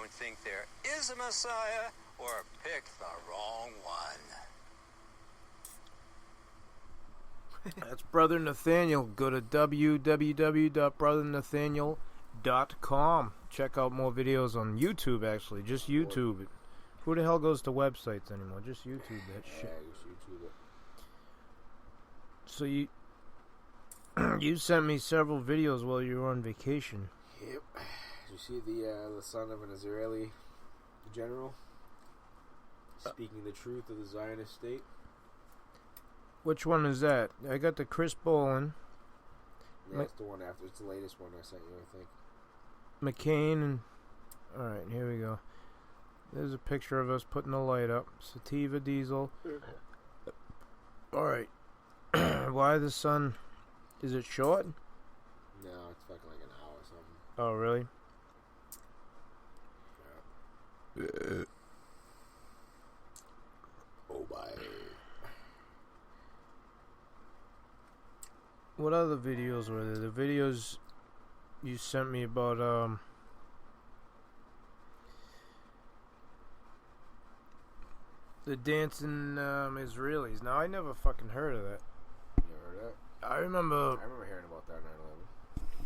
don't think there is a Messiah or pick the wrong one. That's Brother Nathaniel. Go to www.brothernathaniel.com. Check out more videos on YouTube, actually. Just YouTube it. Who the hell goes to websites anymore? Just YouTube that shit. Yeah, just YouTube it. So you sent me several videos while you were on vacation. Yep. Did you see the son of an Israeli general speaking the truth of the Zionist state? Which one is that? I got the Chris Bolin. Yeah, that's the one after. It's the latest one I sent you, I think. McCain and... Alright, here we go. There's a picture of us putting the light up. Sativa Diesel. Alright. Why the sun? Is it short? No, it's fucking like an hour or something. Oh, really? Yeah. Oh, bye. What other videos were there? The videos you sent me about, the dancing, Israelis. Now, I never fucking heard of that. You heard that? I remember hearing about that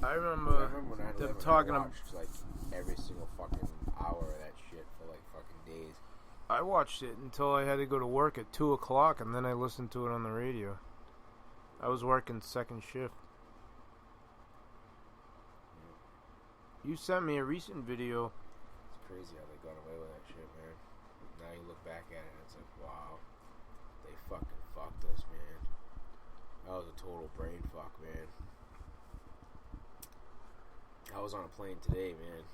9/11. I remember when 9/11, them talking I watched like every single fucking hour of that shit for like fucking days. I watched it until I had to go to work at 2 o'clock, and then I listened to it on the radio. I was working second shift. You sent me a recent video. It's crazy how they got away with that shit, man. Now you look back at it and it's like, wow, they fucking fucked us, man. That was a total brain fuck, man. I was on a plane today, man.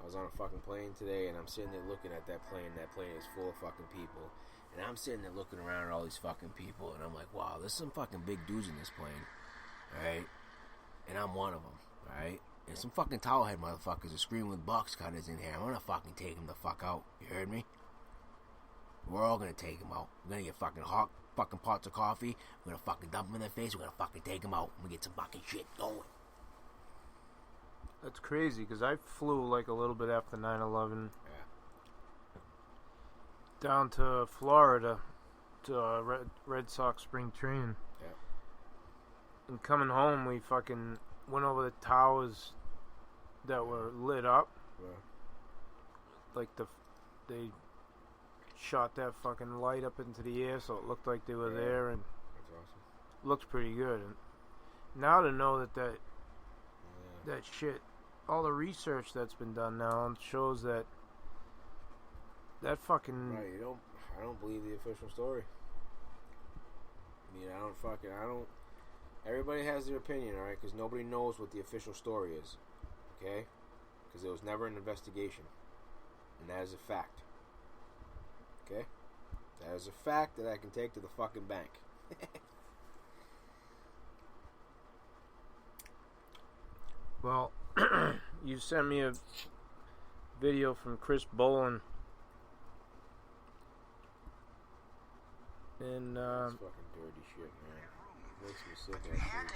I was on a fucking plane today, and I'm sitting there looking at that plane. That plane is full of fucking people. And I'm sitting there looking around at all these fucking people, and I'm like, wow, there's some fucking big dudes in this plane, right? And I'm one of them, right? And some fucking towelhead motherfuckers are screaming with box cutters in here. I'm gonna fucking take them the fuck out. You heard me? We're all gonna take them out. We're gonna get fucking hot fucking pots of coffee. We're gonna fucking dump them in their face. We're gonna fucking take them out. We're gonna get some fucking shit going. That's crazy, because I flew like a little bit after 9/11 down to Florida to Red Sox spring training. Yeah. And coming home, we fucking went over the towers that were lit up. Yeah. Like they shot that fucking light up into the air, so it looked like they were there, and that's awesome. Looked pretty good. And now to know that shit, all the research that's been done now shows that fucking... Right, I don't believe the official story. I mean, everybody has their opinion, alright? Because nobody knows what the official story is. Okay? Because there was never an investigation. And that is a fact. Okay? That is a fact that I can take to the fucking bank. Well, you sent me a video from Chris Bolin. And that's fucking dirty shit, man. Makes me sick. You had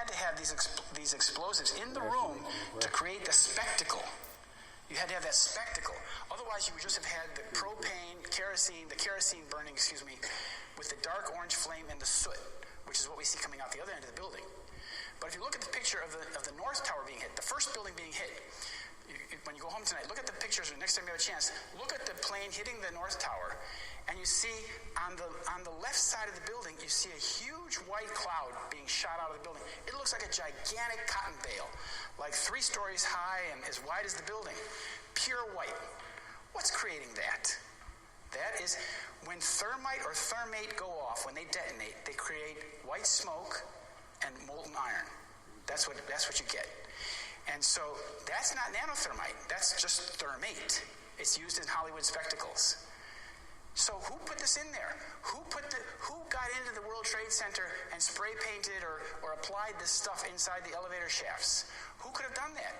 to have these explosives in the room to create the spectacle. You had to have that spectacle. Otherwise, you would just have had the kerosene burning, with the dark orange flame and the soot, which is what we see coming out the other end of the building. But if you look at the picture of the North Tower being hit, the first building being hit, when you go home tonight, look at the pictures, or next time you have a chance, look at the plane hitting the North Tower, and you see on the left side of the building, you see a huge white cloud being shot out of the building. It looks like a gigantic cotton bale, like 3 stories high and as wide as the building. Pure white. What's creating that? That is when thermite or thermate go off, when they detonate, they create white smoke and molten iron. That's what you get. And so that's not nanothermite. That's just thermate. It's used in Hollywood spectacles. So who put this in there? Who got into the World Trade Center and spray painted or applied this stuff inside the elevator shafts? Who could have done that?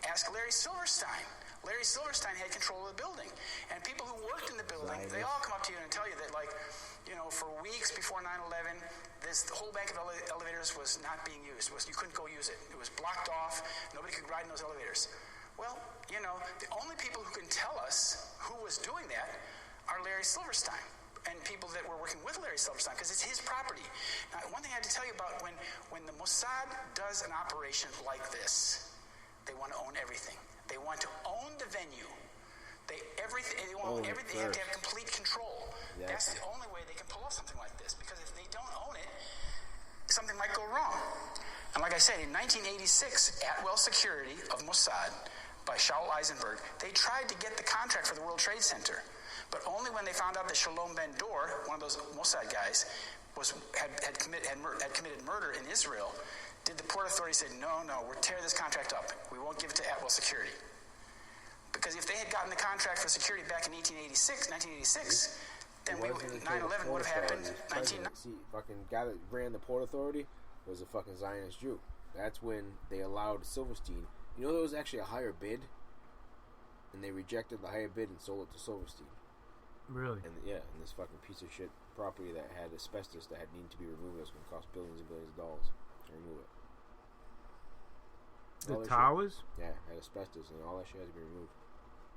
Ask Larry Silverstein. Larry Silverstein had control of the building. And people who worked in the building, they all come up to you and tell you that, for weeks before 9/11, the whole bank of elevators was not being used. You couldn't go use it. It was blocked off. Nobody could ride in those elevators. Well, you know, the only people who can tell us who was doing that are Larry Silverstein and people that were working with Larry Silverstein, because it's his property. Now, one thing I had to tell you about when the Mossad does an operation like this, they want to own everything. They want to own the venue. They want everything. They have to have complete control. Yeah. That's the only way they can pull off something like this, because if they don't own it, something might go wrong. And like I said, in 1986, Atwell Security of Mossad by Shaul Eisenberg, they tried to get the contract for the World Trade Center, but only when they found out that Shalom Ben Dor, one of those Mossad guys, had committed murder in Israel, did the Port Authority say, no, we'll tear this contract up. We won't give it to Atwell Security. Because if they had gotten the contract for security back in 1986, then 9/11 would have happened. See, fucking guy that ran the Port Authority was a fucking Zionist Jew. That's when they allowed Silverstein. You know, there was actually a higher bid, and they rejected the higher bid and sold it to Silverstein. Really? And and this fucking piece of shit property that had asbestos that had needed to be removed, that was going to cost billions and billions of dollars to remove it. The towers? Yeah, had asbestos, and all that shit had to be removed.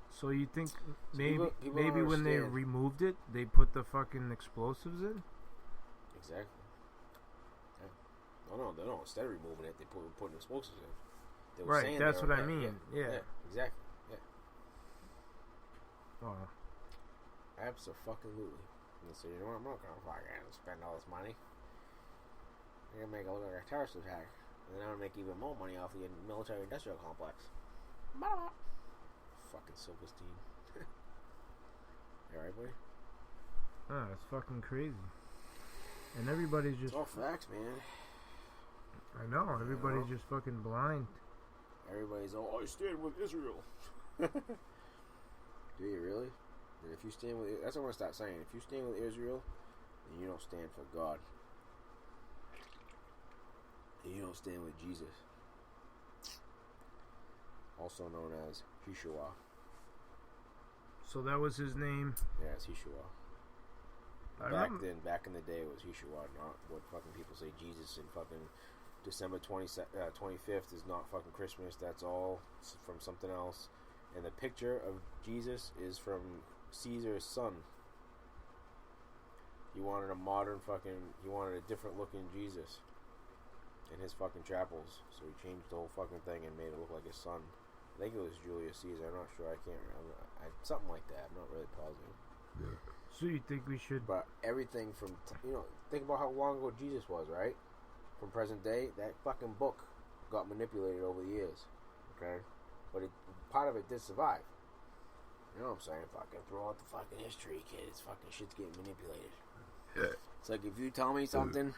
So you think maybe people when they removed it, they put the fucking explosives in? Exactly. Yeah. No, they don't. Instead of removing it, they putting explosives in. They were right, that's what I mean. Yeah. Exactly. Yeah. Wow. Absolutely. And so, you know what? I'm not gonna fucking spend all this money. I'm gonna make it look like a terrorist attack, and then I'm gonna make even more money off the military-industrial complex. Fucking Silverstein. You alright, buddy? It's fucking crazy. And everybody's just... It's all facts, man. I know. Everybody's just fucking blind. Everybody's all, I stand with Israel. Do you really? And if you stand with... That's what I want to stop saying. If you stand with Israel, then you don't stand for God. And you don't stand with Jesus. Also known as Yeshua. So that was his name? Yeah, it's Yeshua. Back in the day, it was Yeshua, not what fucking people say Jesus. And fucking December 25th is not fucking Christmas. That's all from something else. And the picture of Jesus is from Caesar's son. He wanted he wanted a different looking Jesus in his fucking chapels. So he changed the whole fucking thing and made it look like his son. I think it was Julius Caesar. I'm not sure. I can't remember. Something like that. I'm not really positive. Yeah. So you think we should... But everything from... think about how long ago Jesus was, right? From present day, that fucking book got manipulated over the years. Okay? But part of it did survive. You know what I'm saying? Fucking throw out the fucking history, kids. Fucking shit's getting manipulated. Yeah. It's like if you tell me something,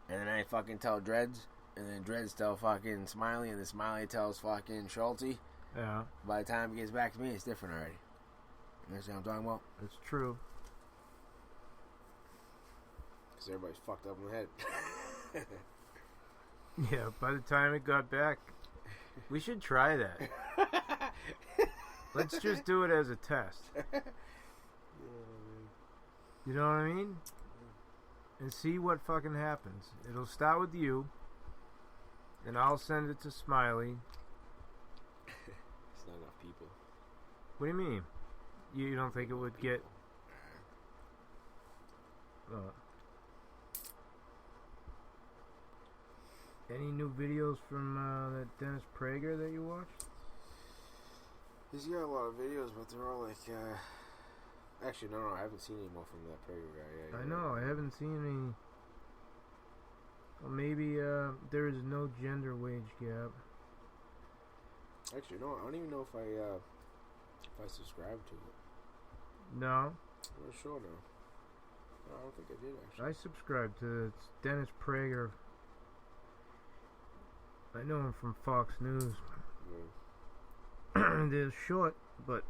and then I fucking tell Dreads, and then Dreads tell fucking Smiley, and then Smiley tells fucking Schulte. Yeah. By the time it gets back to me, it's different already. You understand what I'm talking about? It's true. Because everybody's fucked up in the head. Yeah, by the time it got back, we should try that. Let's just do it as a test. You know what I mean? And see what fucking happens. It'll start with you. And I'll send it to Smiley. It's not enough people. What do you mean? You don't think it would get... Any new videos from that Dennis Prager that you watched? He's got a lot of videos, but they're all like... Actually, no, I haven't seen any more from that Prager guy. I know, I haven't seen any... Well, maybe there is no gender wage gap. Actually, no, I don't even know if I subscribe to it. No? I'm not sure now. No, I don't think I did, actually. I subscribe to it. It's Dennis Prager. I know him from Fox News. Yeah. They're short, but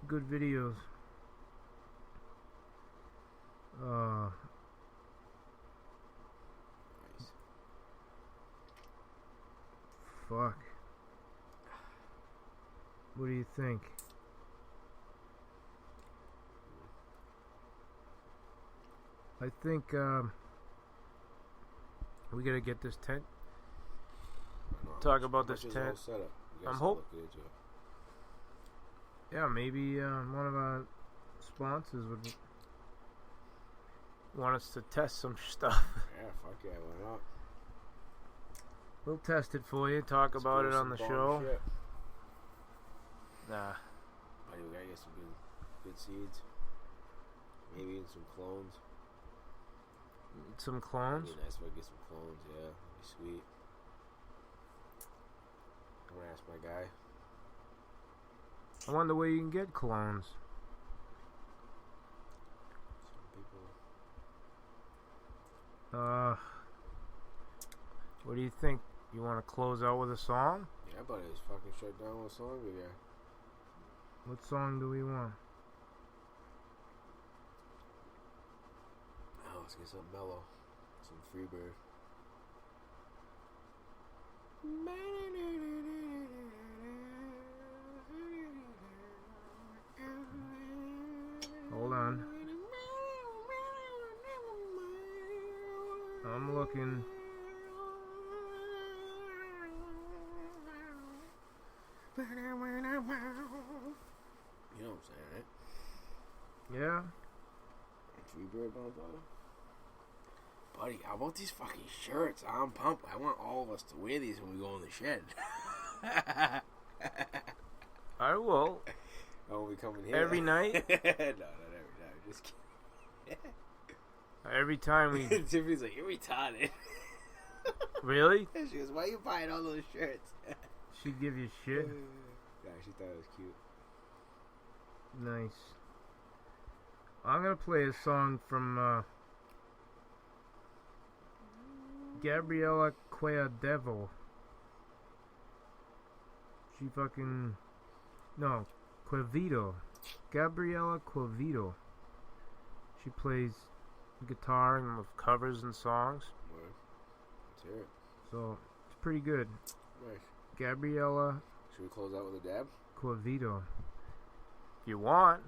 good videos. Nice. Fuck. What do you think? I think we gotta get this tent. Talk about this tent. Setup. You guess I'll look into it. Yeah, maybe one of our sponsors would want us to test some stuff. Yeah, fuck yeah, why not? We'll test it for you, talk about it on the show. Shit. Nah. Buddy, we gotta get some good seeds. Maybe even some clones. Some clones? It'd be nice if I get some clones, yeah. That'd be sweet. I'm gonna ask my guy. I wonder where you can get clones. Some people. What do you think? You want to close out with a song? Yeah, buddy, it's fucking shut down with a song we got. What song do we want? Oh, let's get something mellow. Some Freebird. Hold on. I'm looking. You know what I'm saying, right? Yeah. Freebird, motherfucker. Buddy, how about these fucking shirts? I'm pumped. I want all of us to wear these when we go in the shed. I will. Oh, when we come in here? Every night? No, not every night. Just kidding. Every time we... Tiffany's like, you're retarded. Really? She goes, why are you buying all those shirts? She'd give you shit. Yeah, she thought it was cute. Nice. I'm gonna play a song from Gabriela Cuevado. She fucking... No, Quevedo. Gabriela Quevedo. She plays guitar and with covers and songs. Word. Let's hear it. So, it's pretty good. Nice. Gabriela Should we close out with a dab? Quevedo. If you want.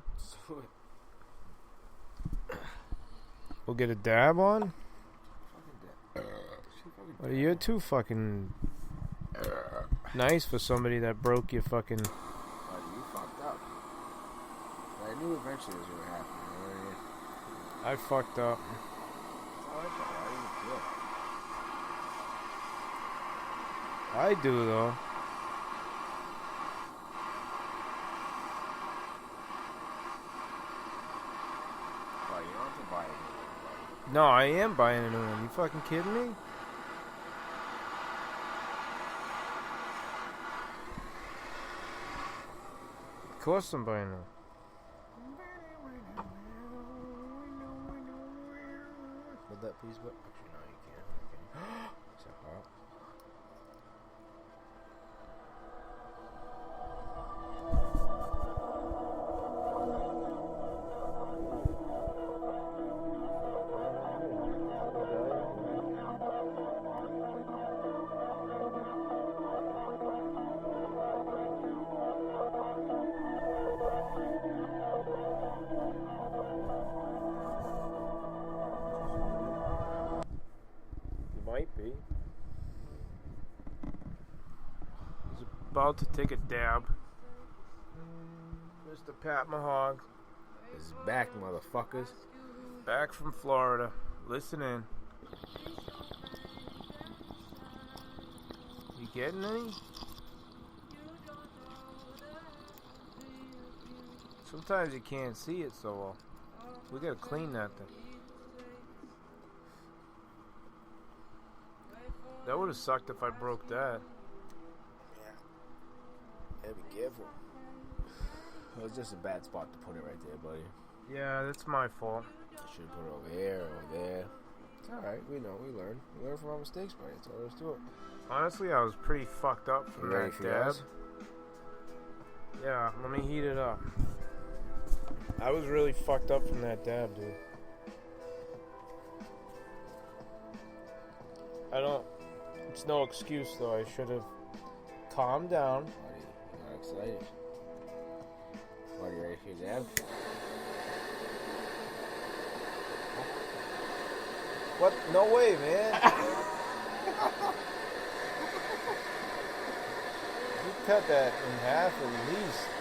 We'll get a dab on? Well, you're too fucking nice for somebody that broke your fucking... Oh, you fucked up. But I knew eventually it was going to happen. You know what I mean? I fucked up. I didn't feel it. I do, though. Oh, you don't have to buy it. Buddy. No, I am buying a new one. You fucking kidding me? Of course I'm buying one. Hold that, please. But actually, no, you can't. Okay. Is that hot? Might be. He's about to take a dab. Mr. Pat Mahog, It's back, motherfuckers. back from Florida. Listen in. You getting any? Sometimes you can't see it so well. We gotta clean that thing. That would have sucked if I broke that. Yeah. Gotta be careful. It was just a bad spot to put it right there, buddy. Yeah, that's my fault. You should have put it over here or there. It's alright. We know. We learn. We learn from our mistakes, buddy. That's all there is to it. Honestly, I was pretty fucked up from You ready that for dab. yours? Yeah, let me heat it up. I was really fucked up from that dab, dude. It's no excuse, though. I should have calmed down. Buddy, you got excited. Buddy, ready for your dab? What? No way, man. You cut that in half at least.